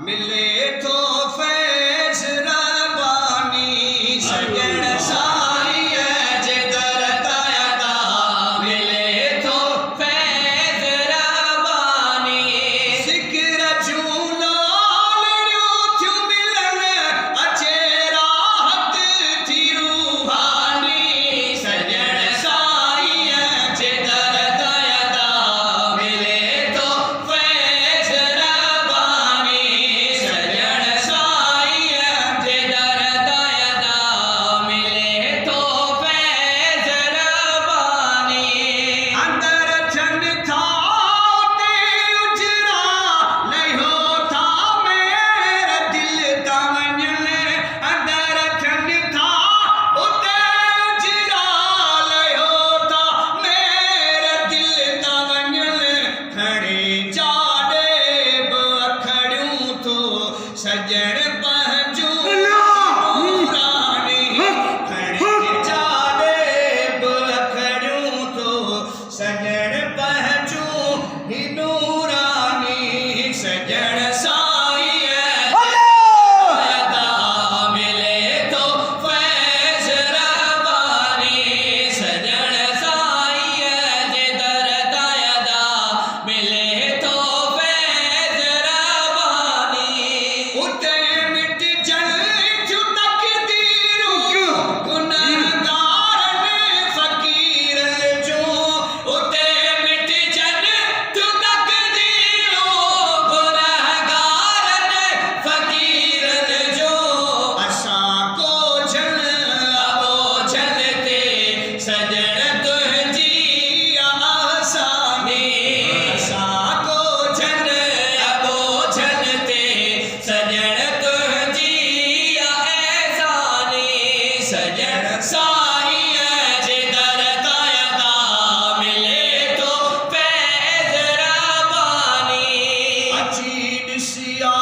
मिले तो फैज़ रब्बानी सजण साई है जिधर तायदा मिले तो फैज़ रब्बानी ज़िक्र झूलाल र्यूथ मिलन अचे राहत थी रूहानी सजण साई है जिधर तायदा मिले तो फैज़ रब्बानी सजण साई है जिधर तायदा मिले तो फैज़ रब्बानी अंदर चंद था ते उजरा नहीं होता मेरा दिल तवंजल अंदर चंद था उते उजरा नहीं होता मेरा दिल तवंजल खड़े जाड़े बखड़ूं तो सजण पहजू नूरानी खड़े जाड़े बखड़ूं तो सजण पहजू ही नूरानी सजण साई है तायदा मिले तो फैज़ रब्बानी सजण साई है जिधर तायदा मिले तो फैज़ रब्बानी उते मिट जल जो तकदीरूं गुनहगार ने फकीर जो उते मिट जल जो तकदीरूं गुनहगार ने फकीर जो असां को जल अबो जलते सजण तुझी आसानी असां को जल अबो जलते सजण तुझी एहसानी सजण साई है जिधर तायदा मिले तो फैज़ रब्बानी अची ॾिसिया